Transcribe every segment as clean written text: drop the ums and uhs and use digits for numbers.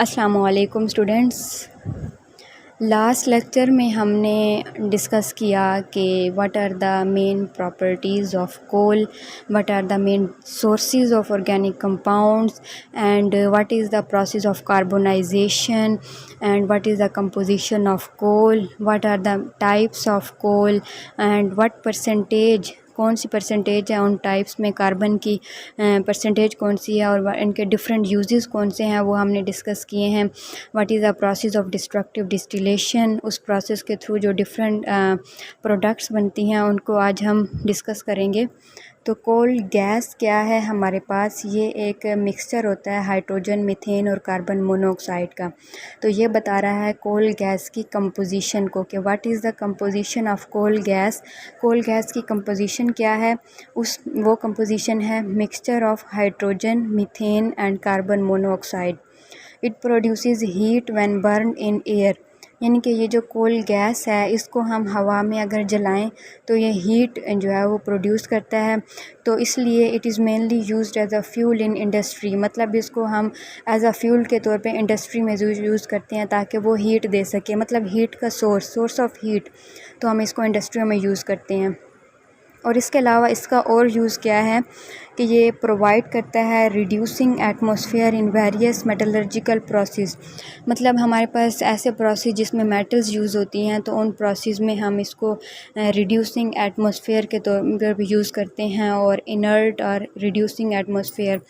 अस्सलामु अलैकुम students. Last lecture में हमने डिस्कस किया कि what are the main properties of coal, what are the main sources of organic compounds and what is the process of carbonisation and what is the composition of coal, what are the types of coal and what percentage, कौन सी percentage है उन types में, carbon की percentage कौन सी है और इनके डिफरेंट यूजेस कौन से हैं वो हमने डिस्कस किए हैं। What is the process of destructive distillation, उस प्रोसेस के थ्रू जो डिफरेंट प्रोडक्ट्स बनती हैं उनको आज हम डिस्कस करेंगे। तो कोल गैस क्या है हमारे पास, ये एक मिक्सचर होता है हाइड्रोजन, मीथेन और कार्बन मोनोऑक्साइड का। तो ये बता रहा है कोल गैस की कंपोजिशन को कि what is the composition of coal gas. Coal gas की कंपोजिशन क्या है, वो कंपोजिशन है mixture of hydrogen, methane and carbon monoxide. It produces heat when burn in air, यानी कि ये जो कोल गैस है इसको हम हवा में अगर जलाएं तो ये हीट जो है वो प्रोड्यूस करता है। तो इसलिए it is mainly used as a fuel in industry, मतलब इसको हम एज अ फ्यूल के तौर पे इंडस्ट्री में यूज़ करते हैं ताकि वो हीट दे सके, मतलब हीट का सोर्स ऑफ हीट, तो हम इसको इंडस्ट्रियों में यूज़ करते हैं। और इसके अलावा इसका और यूज़ क्या है कि ये प्रोवाइड करता है reducing atmosphere in various metallurgical process, मतलब हमारे पास ऐसे प्रोसेस जिसमें मेटल्स यूज़ होती हैं तो उन प्रोसेस में हम इसको रिड्यूसिंग एटमॉस्फेयर के तौर पर यूज़ करते हैं, और इनर्ट और रिड्यूसिंग एटमॉस्फेयर।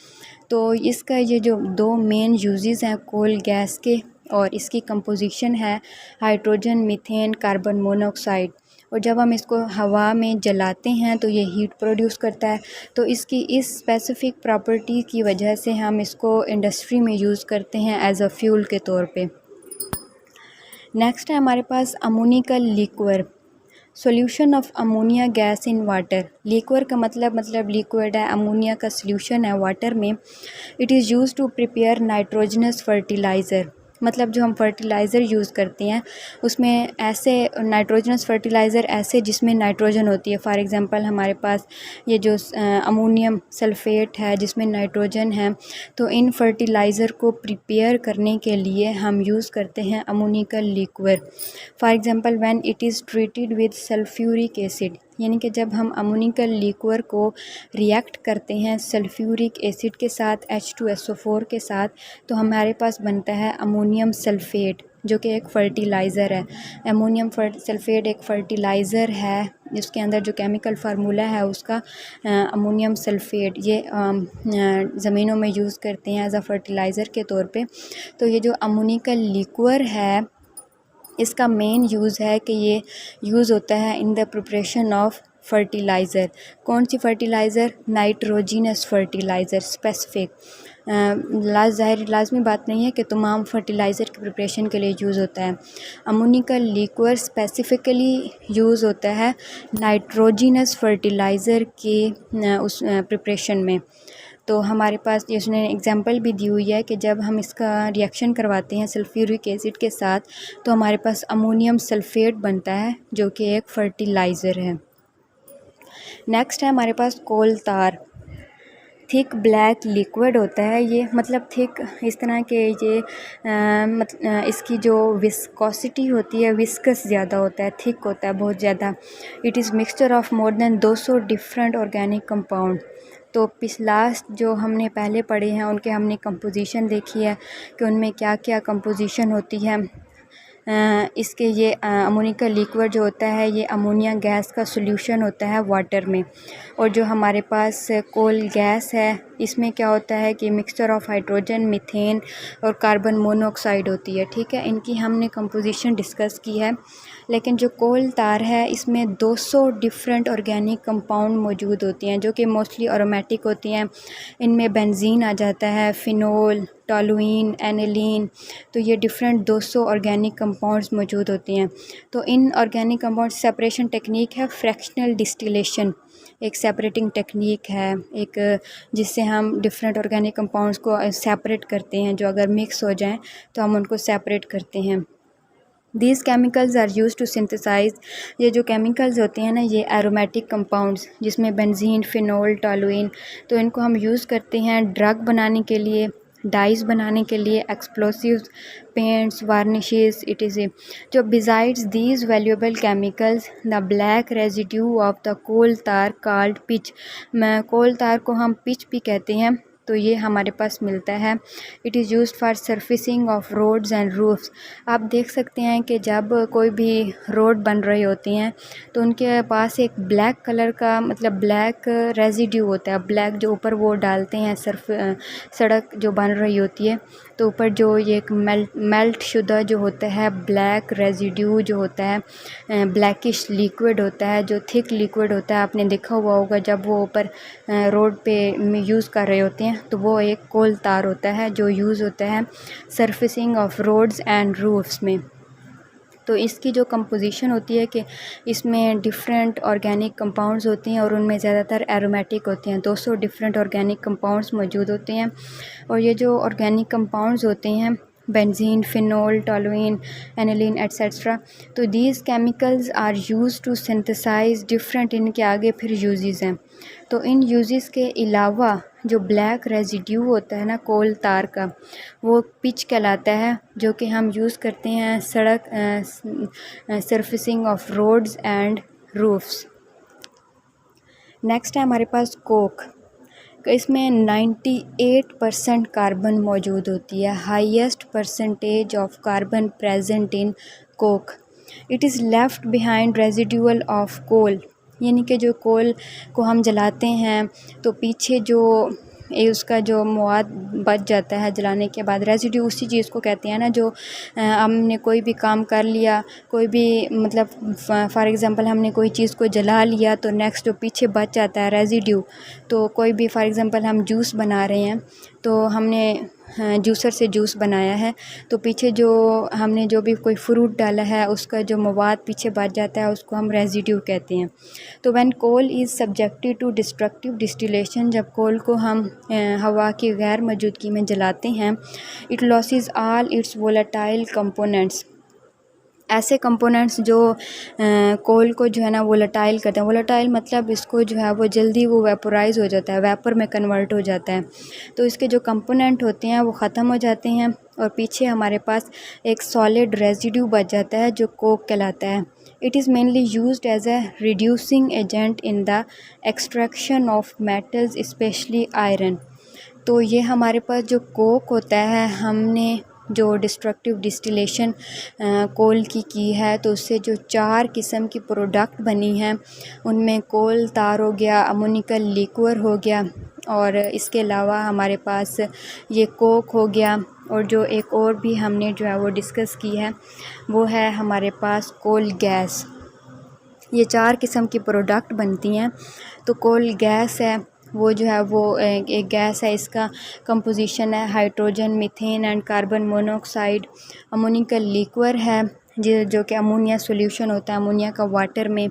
तो इसका ये जो दो मेन यूजेस हैं कोल गैस के, और इसकी कंपोजिशन है हाइड्रोजन, मीथेन, कार्बन मोनोऑक्साइड। और जब हम इसको हवा में जलाते हैं तो ये हीट प्रोड्यूस करता है। तो इसकी इस स्पेसिफ़िक प्रॉपर्टी की वजह से हम इसको इंडस्ट्री में यूज़ करते हैं एज अ फ्यूल के तौर पे। नेक्स्ट है हमारे पास ammoniacal liquor, solution of ammonia gas in water. Liquor का मतलब लिक्विड है, अमोनिया का सॉल्यूशन है वाटर में। It is use to prepare nitrogenous fertiliser, मतलब जो हम फर्टिलाइज़र यूज़ करते हैं उसमें ऐसे नाइट्रोजनस फर्टिलाइज़र ऐसे जिसमें नाइट्रोजन होती है। फॉर एग्ज़ाम्पल हमारे पास ये जो अमोनियम सल्फ़ेट है जिसमें नाइट्रोजन है, तो इन फर्टिलाइज़र को प्रिपेयर करने के लिए हम यूज़ करते हैं ammoniacal liquor. For example when it is treated with sulphuric acid, यानी कि जब हम अमोनिकल लिक्वर को रिएक्ट करते हैं सल्फ्यूरिक एसिड के साथ, H2SO4 के साथ, तो हमारे पास बनता है अमोनियम सल्फ़ेट जो कि एक फ़र्टिलाइज़र है। अमोनियम सल्फ़ेट एक फ़र्टिलाइज़र है, जिसके अंदर जो केमिकल फार्मूला है उसका अमोनियम सल्फ़ेट, ये ज़मीनों में यूज़ करते हैं एज अ फ़र्टिलाइज़र के तौर पे। तो ये जो अमोनिकल लिक्वर है इसका मेन यूज़ है कि ये यूज़ होता है in the preparation of fertiliser. कौन सी फर्टिलाइज़र? Nitrogenous fertiliser specific. लाजमी बात नहीं है कि तमाम फर्टिलाइज़र की प्रिपरेशन के लिए यूज़ होता है। अमोनिकल लिक्वर स्पेसिफ़िकली यूज़ होता है नाइट्रोजिनस फर्टिलाइज़र के उस प्रिपरेशन में। तो हमारे पास इसने एग्ज़ाम्पल भी दी हुई है कि जब हम इसका रिएक्शन करवाते हैं सल्फ्यूरिक एसिड के साथ तो हमारे पास अमोनियम सल्फ़ेट बनता है जो कि एक फ़र्टिलाइज़र है। नेक्स्ट है हमारे पास कोल तार, थिक ब्लैक लिक्विड होता है ये, मतलब थिक इस तरह के ये इसकी जो विस्कोसिटी होती है, विस्कस ज़्यादा होता है, थिक होता है बहुत ज़्यादा। It is mixture of more than 200 different organic compound. तो लास्ट जो हमने पहले पढ़े हैं उनके हमने कंपोजिशन देखी है कि उनमें क्या क्या कंपोजिशन होती है। इसके ये अमोनिका लिक्विड जो होता है ये अमोनिया गैस का सॉल्यूशन होता है वाटर में। और जो हमारे पास कोल गैस है इसमें क्या होता है कि मिक्सचर ऑफ हाइड्रोजन, मीथेन और कार्बन मोनोऑक्साइड होती है। ठीक है, इनकी हमने कंपोजिशन डिस्कस की है। लेकिन जो कोल तार है इसमें 200 डिफरेंट ऑर्गेनिक कंपाउंड मौजूद होती हैं जो कि मोस्टली अरोमेटिक होती हैं। इनमें बेंजीन आ जाता है, फिनोल, टॉलुइन, एनिलीन, तो ये डिफरेंट 200 ऑर्गेनिक कंपाउंड्स मौजूद होती हैं। तो in organic compound separation technique है फ्रैक्शनल डिस्टिलेशन, एक सेपरेटिंग टेक्निक है, एक जिससे हम डिफरेंट ऑर्गेनिक कंपाउंड्स को सेपरेट करते हैं, जो अगर मिक्स हो जाएं तो हम उनको सेपरेट करते हैं। These chemicals are use to synthesise, ये जो केमिकल्स होते हैं ना ये एरोमेटिक कंपाउंड्स जिसमें बेंजीन, फिनोल, टॉलुइन, तो इनको हम यूज़ करते हैं ड्रग बनाने के लिए, डाइज बनाने के लिए, explosives, paints, varnishes, it is जो besides these valuable chemicals the black residue of the coal tar called pitch. कोल तार को हम पिच भी कहते हैं, तो ये हमारे पास मिलता है। It is used for surfacing of roads and roofs. आप देख सकते हैं कि जब कोई भी रोड बन रही होती हैं तो उनके पास एक ब्लैक कलर का मतलब ब्लैक रेजिड्यू होता है, ब्लैक जो ऊपर वो डालते हैं सड़क जो बन रही होती है तो ऊपर जो ये एक मेल्ट शुदा जो होता है ब्लैक रेजिड्यू जो होता है, ब्लैकिश लिक्विड होता है, जो थिक लिक्विड होता है, आपने देखा हुआ होगा जब वो ऊपर रोड पे यूज़ कर रहे होते हैं तो वो एक कोल तार होता है जो यूज़ होता है surfacing of roads and roofs में। तो इसकी जो कंपोजिशन होती है कि इसमें डिफरेंट ऑर्गेनिक कंपाउंड्स होती हैं और उनमें ज़्यादातर एरोमेटिक होते हैं। 200 डिफरेंट ऑर्गेनिक कंपाउंड्स मौजूद होते हैं और ये जो ऑर्गेनिक कंपाउंड्स होते हैं benzene, phenol, toluene, aniline etcetera, तो these chemicals are used to synthesize different, इनके आगे फिर यूजेस हैं। तो इन यूजेस के अलावा जो ब्लैक रेजिड्यू होता है ना कोल तार का, वो पिच कहलाता है, जो कि हम यूज़ करते हैं सड़क surfacing of roads and roofs. Next है हमारे पास कोक। इसमें 98% कार्बन मौजूद होती है, highest percentage of carbon present in coke. It is left behind residual of coal, यानी कि जो कोल को हम जलाते हैं तो पीछे जो उसका जो मवाद बच जाता है जलाने के बाद, रेजिड्यू उसी चीज़ को कहते हैं ना जो हमने कोई भी काम कर लिया, कोई भी मतलब फॉर एग्ज़ाम्पल हमने कोई चीज़ को जला लिया तो नेक्स्ट जो पीछे बच जाता है रेजिड्यू, तो कोई भी फॉर एग्ज़ाम्पल हम जूस बना रहे हैं तो हमने जूसर से जूस बनाया है तो पीछे जो हमने जो भी कोई फ्रूट डाला है उसका जो मवाद पीछे बच जाता है उसको हम रेजिड्यू कहते हैं। तो when coal is subjected to destructive distillation, जब कोल को हम हवा की गैर मौजूदगी में जलाते हैं, it losses all it's volatile components, ऐसे कंपोनेंट्स जो कोल को जो है ना वोलेटाइल करते हैं। वोलेटाइल मतलब इसको जो है वो जल्दी वो वेपोराइज हो जाता है, वेपर में कन्वर्ट हो जाता है, तो इसके जो कंपोनेंट होते हैं वो ख़त्म हो जाते हैं और पीछे हमारे पास एक सॉलिड रेजिड्यू बच जाता है जो कोक कहलाता है। It is mainly used as a reducing agent in the extraction of metals specially iron. तो ये हमारे पास जो कोक होता है, हमने जो डिस्ट्रक्टिव डिस्टिलेशन कोल की है तो उससे जो 4 किस्म की प्रोडक्ट बनी हैं, उनमें कोल तार हो गया, अमोनिकल लिक्वर हो गया और इसके अलावा हमारे पास ये कोक हो गया, और जो एक और भी हमने जो है वो डिस्कस की है वो है हमारे पास कोल गैस। ये 4 किस्म की प्रोडक्ट बनती हैं। तो कोल गैस है वो जो है वो एक गैस है, इसका कंपोजिशन है hydrogen, methane and carbon monoxide. Ammoniacal liquor है जो कि अमोनिया सॉल्यूशन होता है अमोनिया का वाटर में,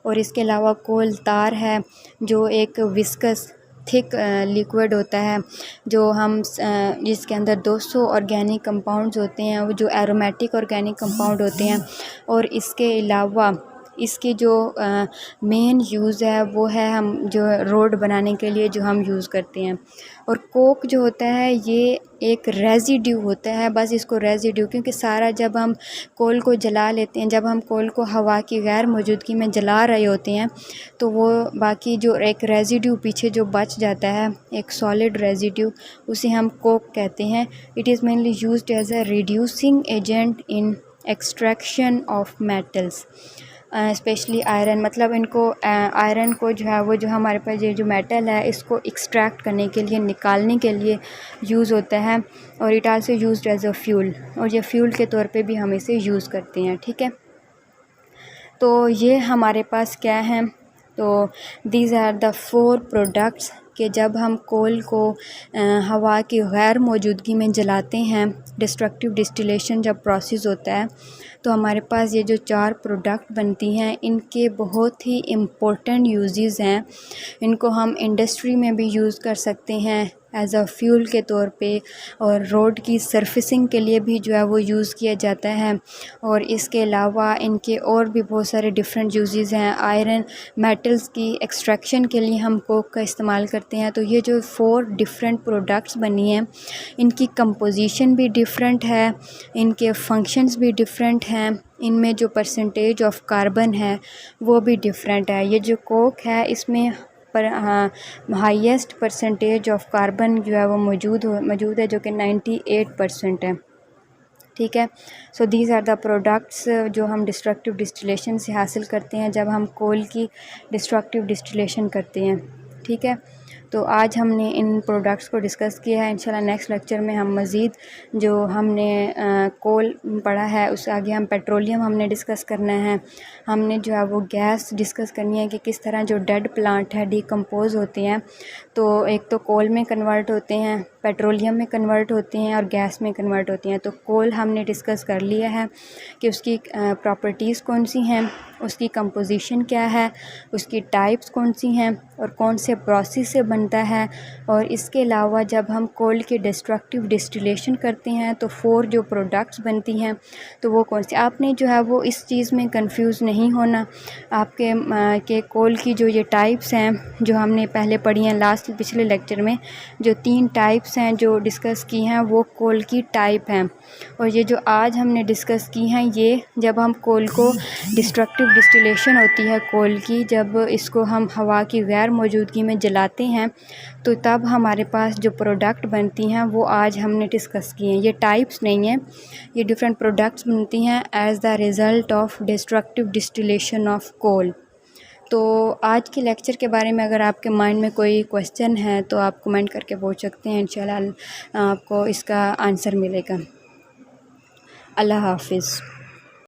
और इसके अलावा कोल तार है जो एक विस्कस थिक लिक्विड होता है जो हम जिसके अंदर 200 ऑर्गेनिक कंपाउंड्स होते हैं, वो जो एरोमेटिक ऑर्गेनिक कंपाउंड होते हैं। और इसके अलावा इसकी जो मेन यूज़ है वो है हम जो रोड बनाने के लिए जो हम यूज़ करते हैं। और कोक जो होता है ये एक रेजिड्यू होता है, बस इसको रेजिड्यू, क्योंकि सारा जब हम कोल को जला लेते हैं, जब हम कोल को हवा की गैर मौजूदगी में जला रहे होते हैं तो वो बाकी जो एक रेजिड्यू पीछे जो बच जाता है, एक सॉलिड रेजिड्यू, उसे हम कोक कहते हैं। It is mainly used as a reducing agent in extraction of metals specially iron, मतलब इनको आयरन को जो है वो जो हमारे पास ये जो मेटल है इसको एक्सट्रैक्ट करने के लिए, निकालने के लिए यूज़ होता है। और it also used as a fuel, और ये फ्यूल के तौर पे भी हम इसे यूज़ करते हैं। ठीक है, तो ये हमारे पास क्या है, तो दीज आर द 4 प्रोडक्ट्स कि जब हम कोल को हवा की गैर मौजूदगी में जलाते हैं, डिस्ट्रक्टिव डिस्टिलेशन जब प्रोसेस होता है, तो हमारे पास ये जो 4 प्रोडक्ट बनती हैं, इनके बहुत ही इम्पोर्टेंट यूजेस हैं। इनको हम इंडस्ट्री में भी यूज़ कर सकते हैं, एज़ अ फ्यूल के तौर पे, और रोड की सरफेसिंग के लिए भी जो है वो यूज़ किया जाता है। और इसके अलावा इनके और भी बहुत सारे डिफरेंट यूजेस हैं। आयरन मेटल्स की एक्सट्रैक्शन के लिए हम कोक का इस्तेमाल करते हैं। तो ये जो 4 डिफरेंट प्रोडक्ट्स बनी हैं, इनकी कंपोजिशन भी डिफरेंट है, इनके फंक्शंस भी डिफरेंट हैं, इनमें जो परसेंटेज ऑफ कार्बन है वो भी डिफरेंट है। ये जो कोक है इसमें पर हाईएस्ट परसेंटेज ऑफ कार्बन जो है वो मौजूद है, जो कि 98% है। ठीक है। So these are the products जो हम डिस्ट्रक्टिव डिस्टिलेशन से हासिल करते हैं जब हम कोल की डिस्ट्रक्टिव डिस्टिलेशन करते हैं। ठीक है। तो आज हमने इन प्रोडक्ट्स को डिस्कस किया है। इंशाल्लाह नेक्स्ट लेक्चर में हम मज़ीद जो हमने कोल पढ़ा है उससे आगे हम पेट्रोलियम हमने डिस्कस करना है। हमने जो है वो गैस डिस्कस करनी है कि किस तरह जो डेड प्लांट है डिकम्पोज़ होते हैं, तो एक तो कोल में कन्वर्ट होते हैं, पेट्रोलियम में कन्वर्ट होते हैं और गैस में कन्वर्ट होती हैं। तो कोल हमने डिस्कस कर लिया है कि उसकी प्रॉपर्टीज़ कौन सी हैं, उसकी कंपोजिशन क्या है, उसकी टाइप्स कौन सी हैं और कौन से प्रोसेस से बनता है। और इसके अलावा जब हम कोल की डिस्ट्रक्टिव डिस्टिलेशन करते हैं तो 4 जो प्रोडक्ट्स बनती हैं तो वो कौन सी। आपने जो है वो इस चीज़ में कंफ्यूज नहीं होना। आपके के कोल की जो ये टाइप्स हैं जो हमने पहले पढ़ी हैं पिछले लेक्चर में, जो 3 टाइप्स हैं जो डिस्कस की हैं वो कोल की टाइप हैं। और ये जो आज हमने डिस्कस की हैं ये जब हम कोल को डिस्ट्रक्टिव डिस्टिलेशन होती है कोल की, जब इसको हम हवा की गैर मौजूदगी में जलाते हैं तो तब हमारे पास जो प्रोडक्ट बनती हैं वो आज हमने डिस्कस की हैं। ये टाइप्स नहीं हैं, ये डिफरेंट प्रोडक्ट्स बनती हैं as the result of destructive distillation of coal. तो आज के लेक्चर के बारे में अगर आपके माइंड में कोई क्वेश्चन है तो आप कमेंट करके पूछ सकते हैं, इंशाल्लाह आपको इसका आंसर मिलेगा। अल्लाह हाफ़िज़।